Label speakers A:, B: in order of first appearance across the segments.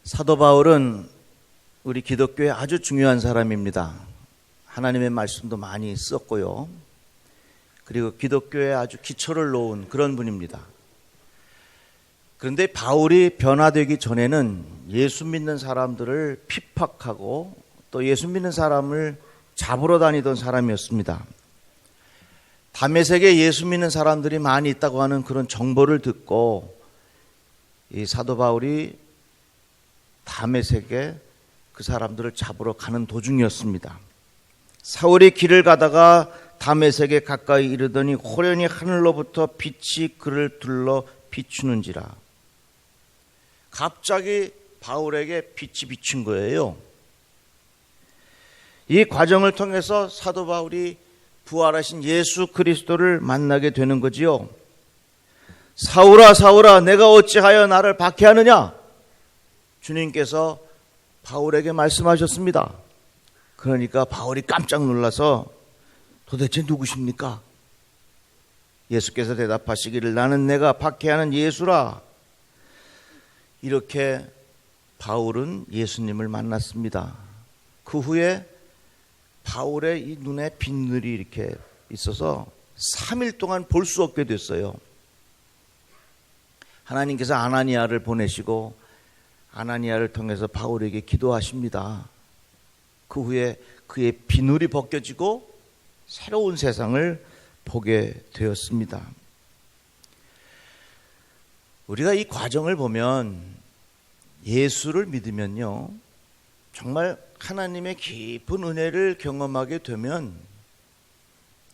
A: 사도 바울은 우리 기독교에 아주 중요한 사람입니다. 하나님의 말씀도 많이 썼고요. 그리고 기독교에 아주 기초를 놓은 그런 분입니다. 그런데 바울이 변화되기 전에는 예수 믿는 사람들을 핍박하고 또 예수 믿는 사람을 잡으러 다니던 사람이었습니다. 다메섹에 예수 믿는 사람들이 많이 있다고 하는 그런 정보를 듣고 이 사도 바울이 다메섹에 그 사람들을 잡으러 가는 도중이었습니다. 사울이 길을 가다가 다메섹에 가까이 이르더니 호련히 하늘로부터 빛이 그를 둘러 비추는지라. 갑자기 바울에게 빛이 비춘 거예요. 이 과정을 통해서 사도 바울이 부활하신 예수 그리스도를 만나게 되는 거지요. 사울아 사울아 내가 어찌하여 나를 박해하느냐? 주님께서 바울에게 말씀하셨습니다. 그러니까 바울이 깜짝 놀라서 도대체 누구십니까? 예수께서 대답하시기를 나는 내가 박해하는 예수라. 이렇게 바울은 예수님을 만났습니다. 그 후에 바울의 이 눈에 빛들이 이렇게 있어서 3일 동안 볼 수 없게 됐어요. 하나님께서 아나니아를 보내시고 아나니아를 통해서 바울에게 기도하십니다. 그 후에 그의 비늘이 벗겨지고 새로운 세상을 보게 되었습니다. 우리가 이 과정을 보면 예수를 믿으면요, 정말 하나님의 깊은 은혜를 경험하게 되면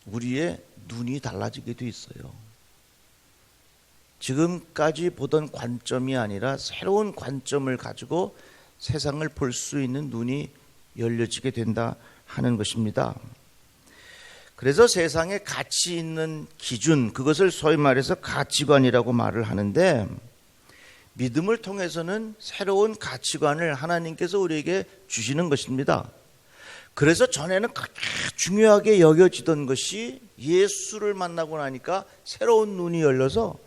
A: 우리의 눈이 달라지게 돼 있어요. 지금까지 보던 관점이 아니라 새로운 관점을 가지고 세상을 볼 수 있는 눈이 열려지게 된다 하는 것입니다. 그래서 세상에 가치 있는 기준, 그것을 소위 말해서 가치관이라고 말을 하는데, 믿음을 통해서는 새로운 가치관을 하나님께서 우리에게 주시는 것입니다. 그래서 전에는 그렇게 중요하게 여겨지던 것이 예수를 만나고 나니까 새로운 눈이 열려서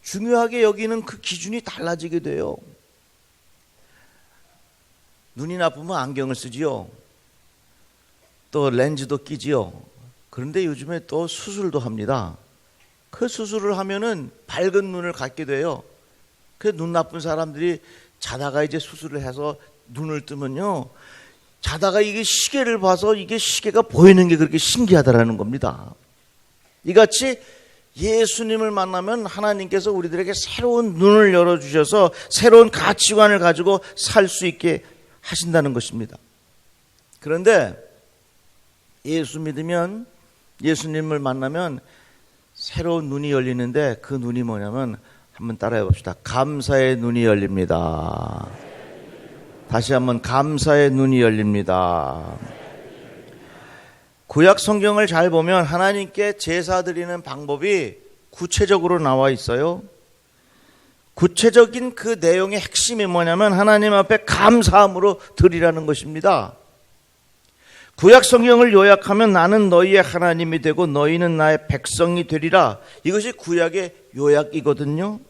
A: 중요하게 여기는 그 기준이 달라지게 돼요. 눈이 나쁘면 안경을 쓰지요. 또 렌즈도 끼지요. 그런데 요즘에 또 수술도 합니다. 그 수술을 하면은 밝은 눈을 갖게 돼요. 그 눈 나쁜 사람들이 자다가 이제 수술을 해서 눈을 뜨면요, 자다가 이게 시계를 봐서 이게 시계가 보이는 게 그렇게 신기하다라는 겁니다. 이같이 예수님을 만나면 하나님께서 우리들에게 새로운 눈을 열어주셔서 새로운 가치관을 가지고 살 수 있게 하신다는 것입니다. 그런데 예수 믿으면, 예수님을 만나면 새로운 눈이 열리는데 그 눈이 뭐냐면, 한번 따라해 봅시다. 감사의 눈이 열립니다. 다시 한번 감사의 눈이 열립니다. 구약 성경을 잘 보면 하나님께 제사 드리는 방법이 구체적으로 나와 있어요. 구체적인 그 내용의 핵심이 뭐냐면 하나님 앞에 감사함으로 드리라는 것입니다. 구약 성경을 요약하면 나는 너희의 하나님이 되고 너희는 나의 백성이 되리라. 이것이 구약의 요약이거든요.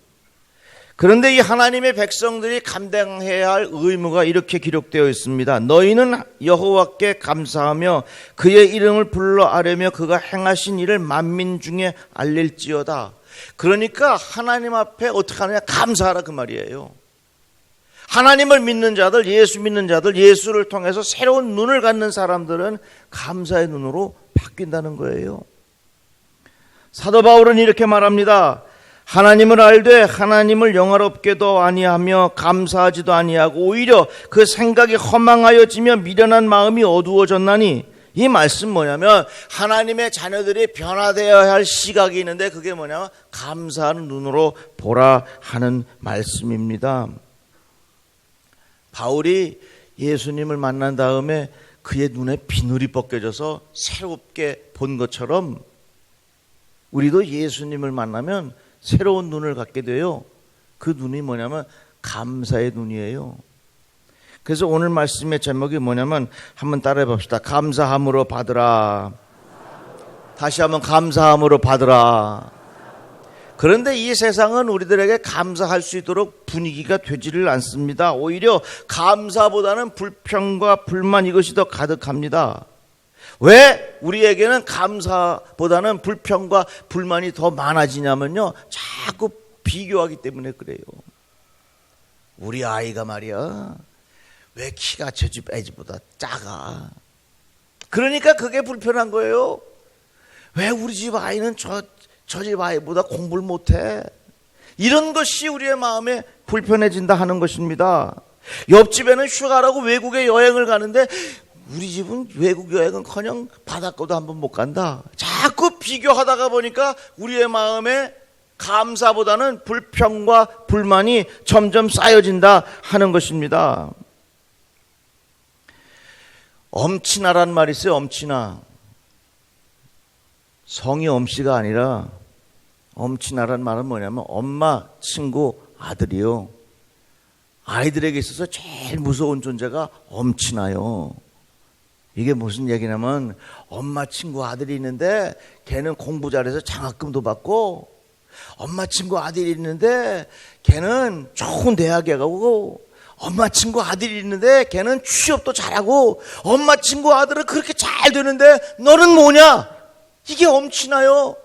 A: 그런데 이 하나님의 백성들이 감당해야 할 의무가 이렇게 기록되어 있습니다. 너희는 여호와께 감사하며 그의 이름을 불러 아뢰며 그가 행하신 일을 만민 중에 알릴지어다. 그러니까 하나님 앞에 어떻게 하느냐? 감사하라 그 말이에요. 하나님을 믿는 자들, 예수 믿는 자들, 예수를 통해서 새로운 눈을 갖는 사람들은 감사의 눈으로 바뀐다는 거예요. 사도 바울은 이렇게 말합니다. 하나님을 알되 하나님을 영화롭게도 아니하며 감사하지도 아니하고 오히려 그 생각이 허망하여지며 미련한 마음이 어두워졌나니, 이 말씀 뭐냐면 하나님의 자녀들이 변화되어야 할 시각이 있는데 그게 뭐냐면 감사하는 눈으로 보라 하는 말씀입니다. 바울이 예수님을 만난 다음에 그의 눈에 비늘이 벗겨져서 새롭게 본 것처럼 우리도 예수님을 만나면 새로운 눈을 갖게 돼요. 그 눈이 뭐냐면 감사의 눈이에요. 그래서 오늘 말씀의 제목이 뭐냐면 한번 따라해 봅시다. 감사함으로 받으라. 다시 한번 감사함으로 받으라. 그런데 이 세상은 우리들에게 감사할 수 있도록 분위기가 되지를 않습니다. 오히려 감사보다는 불평과 불만, 이것이 더 가득합니다. 왜 우리에게는 감사보다는 불평과 불만이 더 많아지냐면요, 자꾸 비교하기 때문에 그래요. 우리 아이가 말이야, 왜 키가 저 집 애지보다 작아? 그러니까 그게 불편한 거예요. 왜 우리 집 아이는 저 집 아이보다 공부를 못해? 이런 것이 우리의 마음에 불편해진다 하는 것입니다. 옆집에는 휴가라고 외국에 여행을 가는데 우리 집은 외국 여행은커녕 바닷가도 한번 못 간다. 자꾸 비교하다가 보니까 우리의 마음에 감사보다는 불평과 불만이 점점 쌓여진다 하는 것입니다. 엄친아란 말이 있어요. 엄친아. 성이 엄씨가 아니라 엄친아란 말은 뭐냐면 엄마, 친구, 아들이요. 아이들에게 있어서 제일 무서운 존재가 엄친아요. 이게 무슨 얘기냐면 엄마, 친구, 아들이 있는데 걔는 공부 잘해서 장학금도 받고, 엄마, 친구, 아들이 있는데 걔는 좋은 대학에 가고, 엄마, 친구, 아들이 있는데 걔는 취업도 잘하고, 엄마, 친구, 아들은 그렇게 잘 되는데 너는 뭐냐? 이게 엄친아요.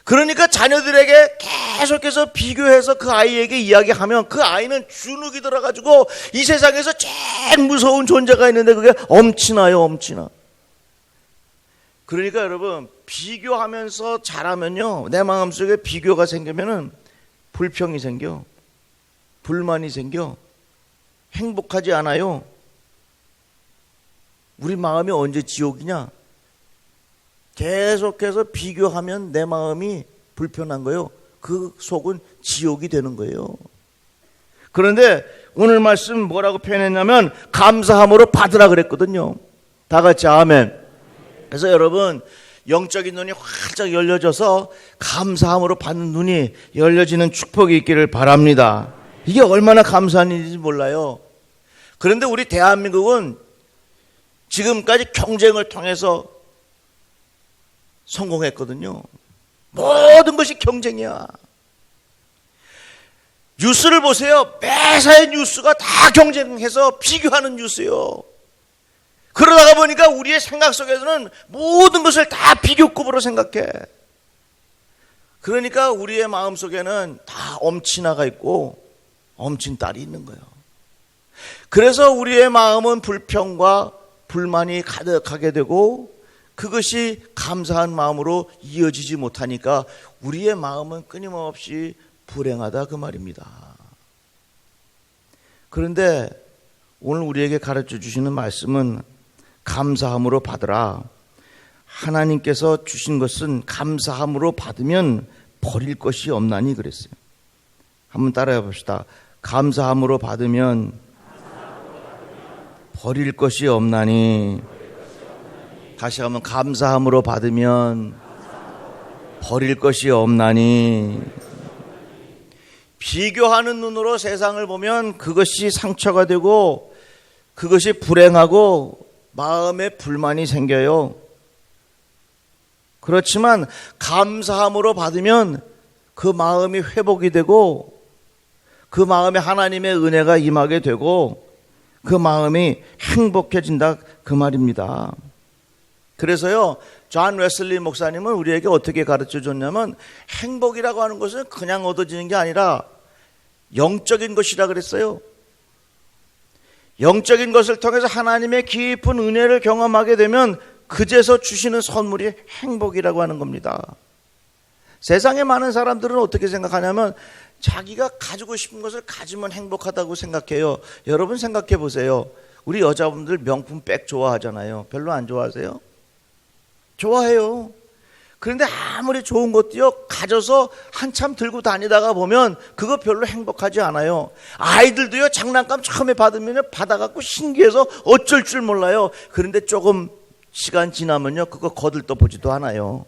A: 그러니까 자녀들에게 계속해서 비교해서 그 아이에게 이야기하면 그 아이는 주눅이 들어가지고 이 세상에서 제일 무서운 존재가 있는데 그게 엄친아요, 엄친아. 그러니까 여러분, 비교하면서 자라면요, 내 마음속에 비교가 생기면은 불평이 생겨, 불만이 생겨, 행복하지 않아요. 우리 마음이 언제 지옥이냐? 계속해서 비교하면 내 마음이 불편한 거예요. 그 속은 지옥이 되는 거예요. 그런데 오늘 말씀 뭐라고 표현했냐면 감사함으로 받으라 그랬거든요. 다 같이 아멘. 그래서 여러분, 영적인 눈이 활짝 열려져서 감사함으로 받는 눈이 열려지는 축복이 있기를 바랍니다. 이게 얼마나 감사한 일인지 몰라요. 그런데 우리 대한민국은 지금까지 경쟁을 통해서 성공했거든요. 모든 것이 경쟁이야. 뉴스를 보세요. 매사의 뉴스가 다 경쟁해서 비교하는 뉴스예요. 그러다가 보니까 우리의 생각 속에서는 모든 것을 다 비교급으로 생각해. 그러니까 우리의 마음 속에는 다 엄친아가 있고 엄친딸이 있는 거예요. 그래서 우리의 마음은 불평과 불만이 가득하게 되고 그것이 감사한 마음으로 이어지지 못하니까 우리의 마음은 끊임없이 불행하다 그 말입니다. 그런데 오늘 우리에게 가르쳐 주시는 말씀은 감사함으로 받으라. 하나님께서 주신 것은 감사함으로 받으면 버릴 것이 없나니 그랬어요. 한번 따라해 봅시다. 감사함으로 받으면 버릴 것이 없나니. 다시 한번, 감사함으로 받으면 버릴 것이 없나니. 비교하는 눈으로 세상을 보면 그것이 상처가 되고 그것이 불행하고 마음에 불만이 생겨요. 그렇지만 감사함으로 받으면 그 마음이 회복이 되고 그 마음에 하나님의 은혜가 임하게 되고 그 마음이 행복해진다 그 말입니다. 그래서요, 존 웨슬리 목사님은 우리에게 어떻게 가르쳐 줬냐면 행복이라고 하는 것은 그냥 얻어지는 게 아니라 영적인 것이라 그랬어요. 영적인 것을 통해서 하나님의 깊은 은혜를 경험하게 되면 그제서 주시는 선물이 행복이라고 하는 겁니다. 세상에 많은 사람들은 어떻게 생각하냐면 자기가 가지고 싶은 것을 가지면 행복하다고 생각해요. 여러분 생각해 보세요. 우리 여자분들 명품 백 좋아하잖아요. 별로 안 좋아하세요? 좋아해요. 그런데 아무리 좋은 것도요, 가져서 한참 들고 다니다가 보면 그거 별로 행복하지 않아요. 아이들도요, 장난감 처음에 받으면 받아갖고 신기해서 어쩔 줄 몰라요. 그런데 조금 시간 지나면요, 그거 거들떠 보지도 않아요.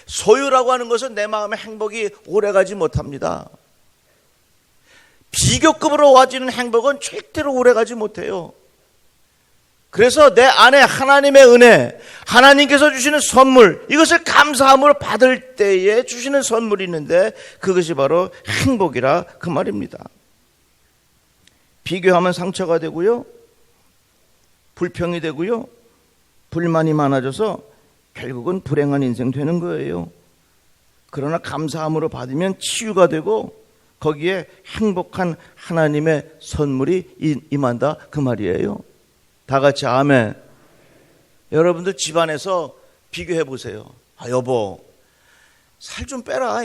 A: 소유라고 하는 것은 내 마음의 행복이 오래가지 못합니다. 비교급으로 와지는 행복은 절대로 오래가지 못해요. 그래서 내 안에 하나님의 은혜, 하나님께서 주시는 선물, 이것을 감사함으로 받을 때에 주시는 선물이 있는데 그것이 바로 행복이라 그 말입니다. 비교하면 상처가 되고요, 불평이 되고요, 불만이 많아져서 결국은 불행한 인생 되는 거예요. 그러나 감사함으로 받으면 치유가 되고 거기에 행복한 하나님의 선물이 임한다 그 말이에요. 다 같이 아멘. 여러분들 집안에서 비교해 보세요. 아, 여보, 살 좀 빼라.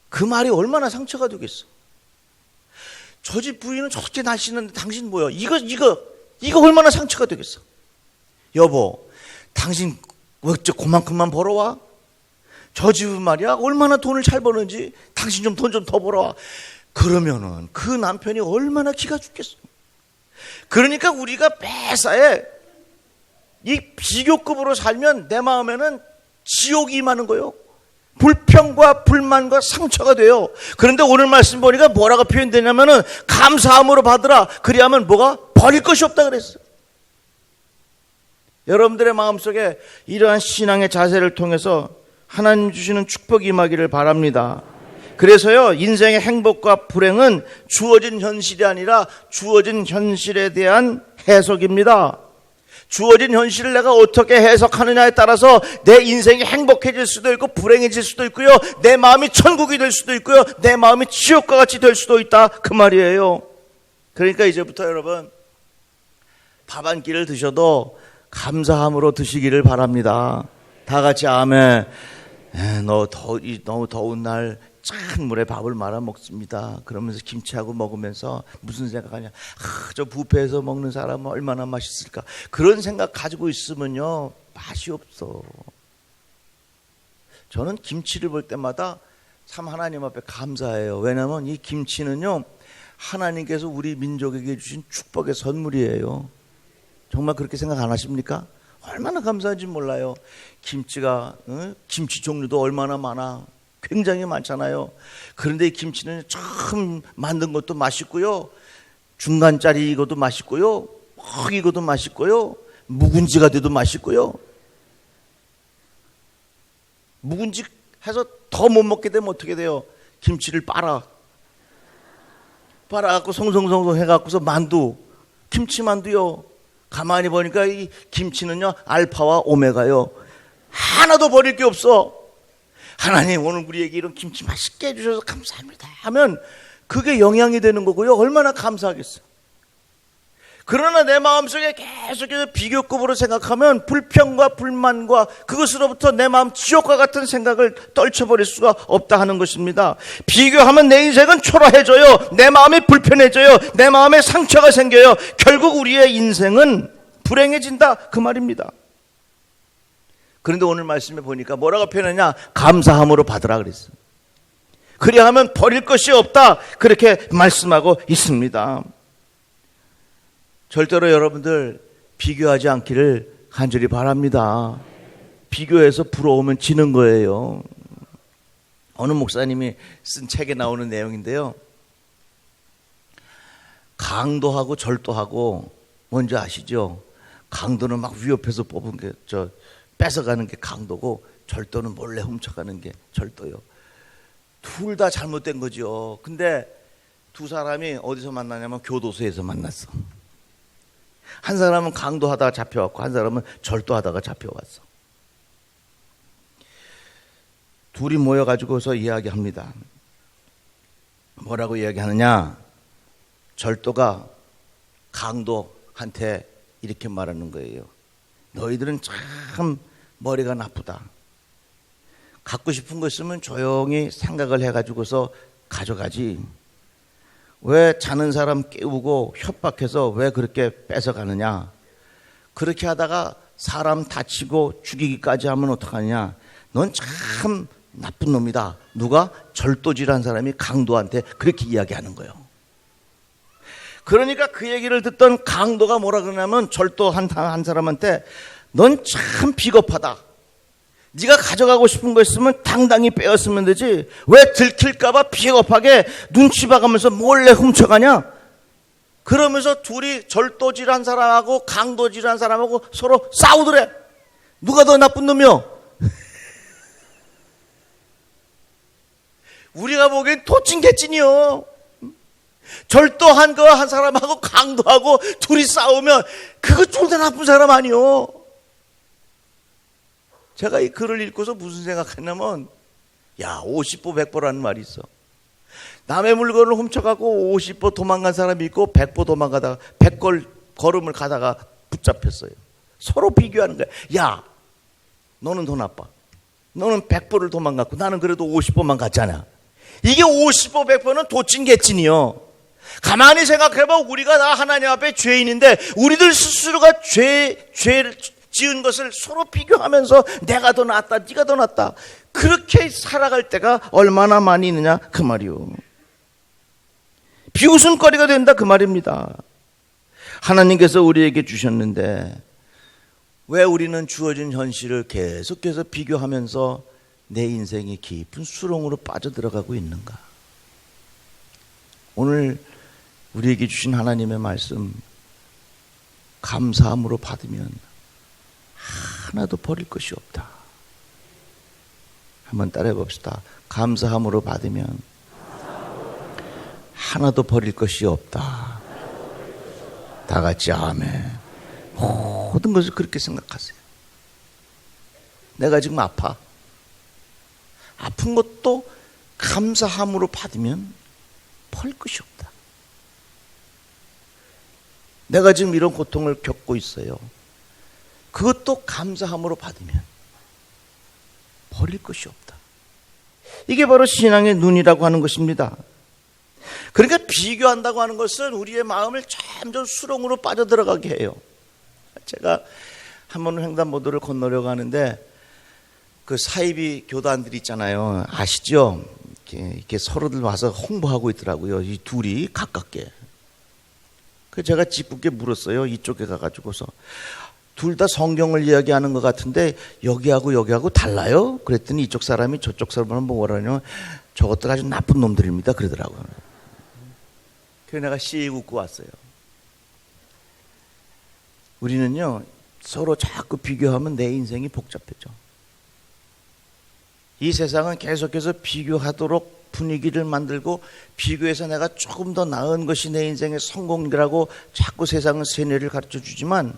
A: 그 말이 얼마나 상처가 되겠어. 저 집 부인은 저렇게 날씬한데 당신 뭐야? 이거 얼마나 상처가 되겠어. 여보, 당신 왜 그만큼만 벌어와? 저 집은 말이야 얼마나 돈을 잘 버는지 당신 좀 돈 좀 더 벌어와. 그러면은 그 남편이 얼마나 기가 죽겠어. 그러니까 우리가 매사에 이 비교급으로 살면 내 마음에는 지옥이 임하는 거예요. 불평과 불만과 상처가 돼요. 그런데 오늘 말씀 보니까 뭐라고 표현되냐면은 감사함으로 받으라. 그리하면 뭐가? 버릴 것이 없다 그랬어요. 여러분들의 마음속에 이러한 신앙의 자세를 통해서 하나님 주시는 축복이 임하기를 바랍니다. 그래서요, 인생의 행복과 불행은 주어진 현실이 아니라 주어진 현실에 대한 해석입니다. 주어진 현실을 내가 어떻게 해석하느냐에 따라서 내 인생이 행복해질 수도 있고 불행해질 수도 있고요, 내 마음이 천국이 될 수도 있고요, 내 마음이 지옥과 같이 될 수도 있다 그 말이에요. 그러니까 이제부터 여러분, 밥 한 끼를 드셔도 감사함으로 드시기를 바랍니다. 다 같이 아멘. 너무 더운 날 찬 물에 밥을 말아 먹습니다. 그러면서 김치하고 먹으면서 무슨 생각하냐? 저 뷔페에서 먹는 사람은 얼마나 맛있을까? 그런 생각 가지고 있으면요, 맛이 없어. 저는 김치를 볼 때마다 참 하나님 앞에 감사해요. 왜냐하면 이 김치는요, 하나님께서 우리 민족에게 주신 축복의 선물이에요. 정말 그렇게 생각 안 하십니까? 얼마나 감사한지 몰라요. 김치가 김치 종류도 얼마나 많아. 굉장히 많잖아요. 그런데 이 김치는 처음 만든 것도 맛있고요, 중간짜리 이것도 맛있고요, 퍽 이것도 맛있고요, 묵은지가 돼도 맛있고요. 묵은지 해서 더 못 먹게 되면 어떻게 돼요? 김치를 빨아갖고 송송송송 해갖고서 만두, 김치만두요. 가만히 보니까 이 김치는요, 알파와 오메가요. 하나도 버릴 게 없어. 하나님, 오늘 우리에게 이런 김치 맛있게 해주셔서 감사합니다 하면 그게 영향이 되는 거고요. 얼마나 감사하겠어요. 그러나 내 마음속에 계속해서 비교급으로 생각하면 불평과 불만과 그것으로부터 내 마음 지옥과 같은 생각을 떨쳐버릴 수가 없다 하는 것입니다. 비교하면 내 인생은 초라해져요. 내 마음이 불편해져요. 내 마음에 상처가 생겨요. 결국 우리의 인생은 불행해진다 그 말입니다. 그런데 오늘 말씀에 보니까 뭐라고 표현하냐? 감사함으로 받으라 그랬어요. 그리하면 버릴 것이 없다 그렇게 말씀하고 있습니다. 절대로 여러분들 비교하지 않기를 간절히 바랍니다. 비교해서 부러우면 지는 거예요. 어느 목사님이 쓴 책에 나오는 내용인데요, 강도하고 절도하고 뭔지 아시죠? 강도는 막 위협해서 뽑은 게 뺏어가는 게 강도고, 절도는 몰래 훔쳐가는 게 절도요. 둘 다 잘못된 거죠. 근데 두 사람이 어디서 만나냐면 교도소에서 만났어. 한 사람은 강도하다가 잡혀왔고 한 사람은 절도하다가 잡혀왔어. 둘이 모여가지고서 이야기합니다. 뭐라고 이야기하느냐? 절도가 강도한테 이렇게 말하는 거예요. 너희들은 참 머리가 나쁘다. 갖고 싶은 거 있으면 조용히 생각을 해가지고서 가져가지. 왜 자는 사람 깨우고 협박해서 왜 그렇게 뺏어가느냐? 그렇게 하다가 사람 다치고 죽이기까지 하면 어떡하냐? 넌 참 나쁜 놈이다. 누가? 절도질한 사람이 강도한테 그렇게 이야기하는 거예요. 그러니까 그 얘기를 듣던 강도가 뭐라 그러냐면 절도한 사람한테 넌 참 비겁하다. 네가 가져가고 싶은 거 있으면 당당히 빼었으면 되지. 왜 들킬까 봐 비겁하게 눈치 봐가면서 몰래 훔쳐가냐? 그러면서 둘이 절도질한 사람하고 강도질한 사람하고 서로 싸우더래. 누가 더 나쁜 놈이요? 우리가 보기엔 토친개찐이요. 절도한 거 한 사람하고 강도하고 둘이 싸우면 그거 좀 더 나쁜 사람 아니요. 제가 이 글을 읽고서 무슨 생각했냐면, 야, 50보 100보라는 말이 있어. 남의 물건을 훔쳐가고 50보 도망간 사람이 있고 100보 도망가다가 100걸음을 가다가 붙잡혔어요. 서로 비교하는 거야. 야, 너는 더 나빠. 너는 100보를 도망갔고 나는 그래도 50보만 갔잖아. 이게 50보 100보는 도찐개찐이요. 가만히 생각해봐. 우리가 다 하나님 앞에 죄인인데 우리들 스스로가 죄를 지은 것을 서로 비교하면서 내가 더 낫다, 네가 더 낫다, 그렇게 살아갈 때가 얼마나 많이 있느냐 그 말이요. 비웃음거리가 된다 그 말입니다. 하나님께서 우리에게 주셨는데 왜 우리는 주어진 현실을 계속해서 비교하면서 내 인생이 깊은 수렁으로 빠져들어가고 있는가? 오늘 우리에게 주신 하나님의 말씀 감사함으로 받으면 하나도 버릴 것이 없다. 한번 따라해 봅시다. 감사함으로 받으면 하나도 버릴 것이 없다. 다 같이 아멘. 모든 것을 그렇게 생각하세요. 내가 지금 아파. 아픈 것도 감사함으로 받으면 버릴 것이 없다. 내가 지금 이런 고통을 겪고 있어요. 그것도 감사함으로 받으면 버릴 것이 없다. 이게 바로 신앙의 눈이라고 하는 것입니다. 그러니까 비교한다고 하는 것은 우리의 마음을 점점 수렁으로 빠져들어가게 해요. 제가 한 번은 횡단보도를 건너려고 하는데 그 사이비 교단들 있잖아요. 아시죠? 이렇게 서로들 와서 홍보하고 있더라고요. 이 둘이 가깝게. 그래서 제가 짓궂게 물었어요. 이쪽에 가가지고서 둘 다 성경을 이야기하는 것 같은데 여기하고 여기하고 달라요? 그랬더니 이쪽 사람이 저쪽 사람을 뭐라냐면 저것들 아주 나쁜 놈들입니다 그러더라고요. 그래서 내가 씩 웃고 왔어요. 우리는요 서로 자꾸 비교하면 내 인생이 복잡해져. 이 세상은 계속해서 비교하도록 분위기를 만들고 비교해서 내가 조금 더 나은 것이 내 인생의 성공이라고 자꾸 세상은 세뇌를 가르쳐 주지만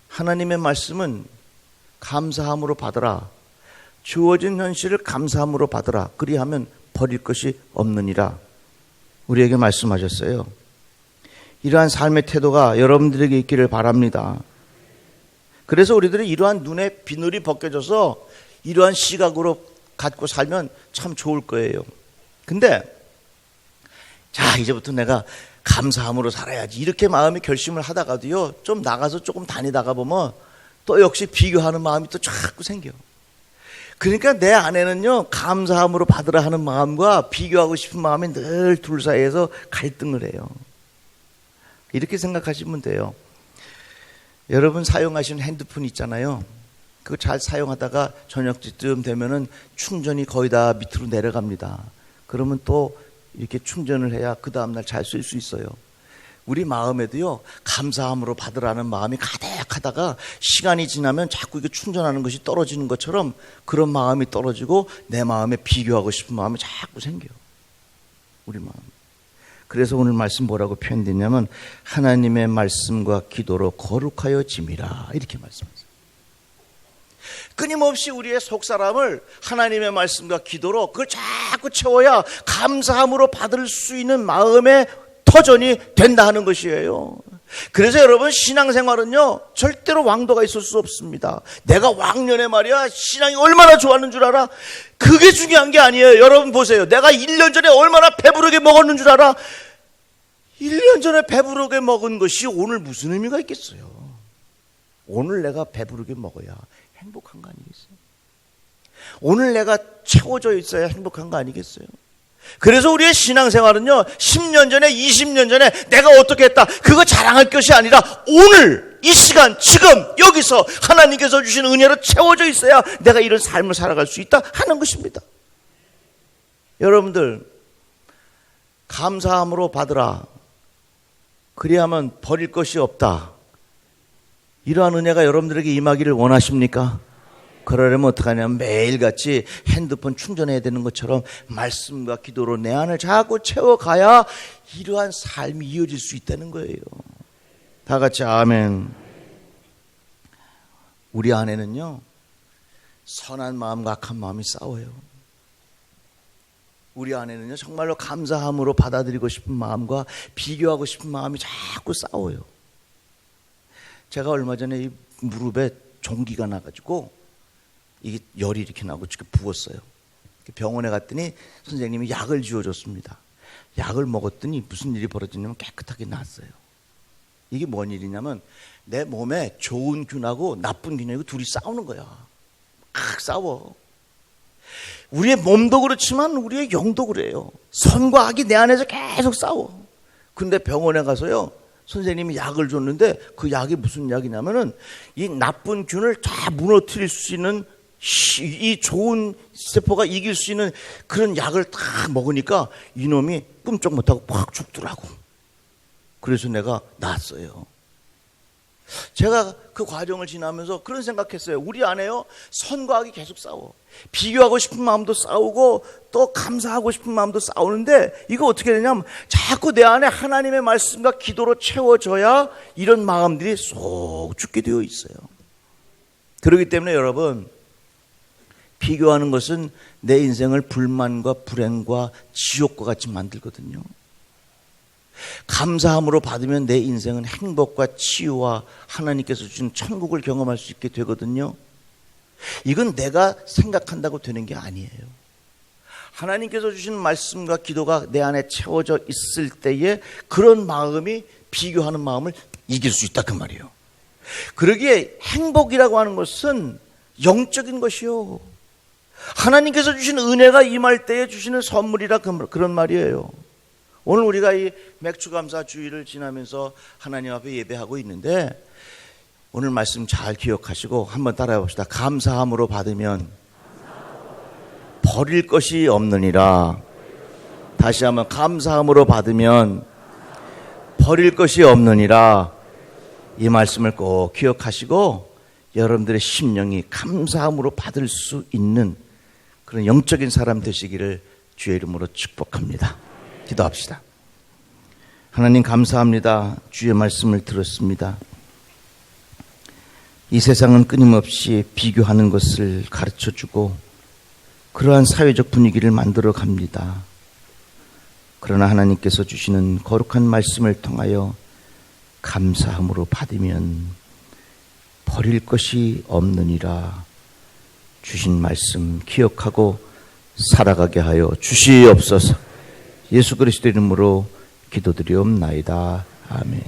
A: 하나님의 말씀은 감사함으로 받으라. 주어진 현실을 감사함으로 받으라. 그리하면 버릴 것이 없느니라. 우리에게 말씀하셨어요. 이러한 삶의 태도가 여러분들에게 있기를 바랍니다. 그래서 우리들이 이러한 눈에 비늘이 벗겨져서 이러한 시각으로 갖고 살면 참 좋을 거예요. 근데 자 이제부터 내가 감사함으로 살아야지 이렇게 마음이 결심을 하다가도요 좀 나가서 조금 다니다가 보면 또 역시 비교하는 마음이 또 자꾸 생겨. 그러니까 내 안에는요 감사함으로 받으라 하는 마음과 비교하고 싶은 마음이 늘 둘 사이에서 갈등을 해요. 이렇게 생각하시면 돼요. 여러분 사용하시는 핸드폰 있잖아요. 그거 잘 사용하다가 저녁쯤 되면은 충전이 거의 다 밑으로 내려갑니다. 그러면 또 이렇게 충전을 해야 그 다음날 잘 쓸 수 있어요. 우리 마음에도요 감사함으로 받으라는 마음이 가득하다가 시간이 지나면 자꾸 이게 충전하는 것이 떨어지는 것처럼 그런 마음이 떨어지고 내 마음에 비교하고 싶은 마음이 자꾸 생겨요. 우리 마음. 그래서 오늘 말씀 뭐라고 표현됐냐면 하나님의 말씀과 기도로 거룩하여 짐이라 이렇게 말씀하세요. 끊임없이 우리의 속사람을 하나님의 말씀과 기도로 그걸 자꾸 채워야 감사함으로 받을 수 있는 마음의 터전이 된다 하는 것이에요. 그래서 여러분 신앙생활은요 절대로 왕도가 있을 수 없습니다. 내가 왕년에 말이야 신앙이 얼마나 좋았는 줄 알아? 그게 중요한 게 아니에요. 여러분 보세요. 내가 1년 전에 얼마나 배부르게 먹었는 줄 알아? 1년 전에 배부르게 먹은 것이 오늘 무슨 의미가 있겠어요? 오늘 내가 배부르게 먹어야 행복한 거 아니겠어요? 오늘 내가 채워져 있어야 행복한 거 아니겠어요? 그래서 우리의 신앙생활은요 10년 전에 20년 전에 내가 어떻게 했다 그거 자랑할 것이 아니라 오늘 이 시간 지금 여기서 하나님께서 주신 은혜로 채워져 있어야 내가 이런 삶을 살아갈 수 있다 하는 것입니다. 여러분들 감사함으로 받으라. 그리하면 버릴 것이 없다. 이러한 은혜가 여러분들에게 임하기를 원하십니까? 그러려면 어떡하냐면 매일같이 핸드폰 충전해야 되는 것처럼 말씀과 기도로 내 안을 자꾸 채워가야 이러한 삶이 이어질 수 있다는 거예요. 다 같이 아멘. 우리 안에는요, 선한 마음과 악한 마음이 싸워요. 우리 안에는요, 정말로 감사함으로 받아들이고 싶은 마음과 비교하고 싶은 마음이 자꾸 싸워요. 제가 얼마 전에 이 무릎에 종기가 나가지고 이게 열이 이렇게 나고 이렇게 부었어요. 병원에 갔더니 선생님이 약을 지어줬습니다. 약을 먹었더니 무슨 일이 벌어지냐면 깨끗하게 났어요. 이게 뭔 일이냐면 내 몸에 좋은 균하고 나쁜 균하고 둘이 싸우는 거야. 막 싸워. 우리의 몸도 그렇지만 우리의 영도 그래요. 선과 악이 내 안에서 계속 싸워. 근데 병원에 가서요, 선생님이 약을 줬는데 그 약이 무슨 약이냐면은 이 나쁜 균을 다 무너뜨릴 수 있는 이 좋은 세포가 이길 수 있는 그런 약을 다 먹으니까 이놈이 끔쩍 못하고 팍 죽더라고. 그래서 내가 낫어요. 제가 그 과정을 지나면서 그런 생각했어요. 우리 안에요, 선과 악이 계속 싸워. 비교하고 싶은 마음도 싸우고 또 감사하고 싶은 마음도 싸우는데 이거 어떻게 되냐면 자꾸 내 안에 하나님의 말씀과 기도로 채워져야 이런 마음들이 쏙 죽게 되어 있어요. 그렇기 때문에 여러분, 비교하는 것은 내 인생을 불만과 불행과 지옥과 같이 만들거든요. 감사함으로 받으면 내 인생은 행복과 치유와 하나님께서 주신 천국을 경험할 수 있게 되거든요. 이건 내가 생각한다고 되는 게 아니에요. 하나님께서 주신 말씀과 기도가 내 안에 채워져 있을 때에 그런 마음이 비교하는 마음을 이길 수 있다 그 말이에요. 그러기에 행복이라고 하는 것은 영적인 것이요, 하나님께서 주신 은혜가 임할 때에 주시는 선물이라 그런 말이에요. 오늘 우리가 이 맥주감사 주일을 지나면서 하나님 앞에 예배하고 있는데 오늘 말씀 잘 기억하시고 한번 따라해 봅시다. 감사함으로 받으면 버릴 것이 없느니라. 다시 한번, 감사함으로 받으면 버릴 것이 없느니라. 이 말씀을 꼭 기억하시고 여러분들의 심령이 감사함으로 받을 수 있는 그런 영적인 사람 되시기를 주의 이름으로 축복합니다. 기도합시다. 하나님 감사합니다. 주의 말씀을 들었습니다. 이 세상은 끊임없이 비교하는 것을 가르쳐주고 그러한 사회적 분위기를 만들어 갑니다. 그러나 하나님께서 주시는 거룩한 말씀을 통하여 감사함으로 받으면 버릴 것이 없느니라. 주신 말씀 기억하고 살아가게 하여 주시옵소서. 예수 그리스도 이름으로 기도드리옵나이다. 아멘.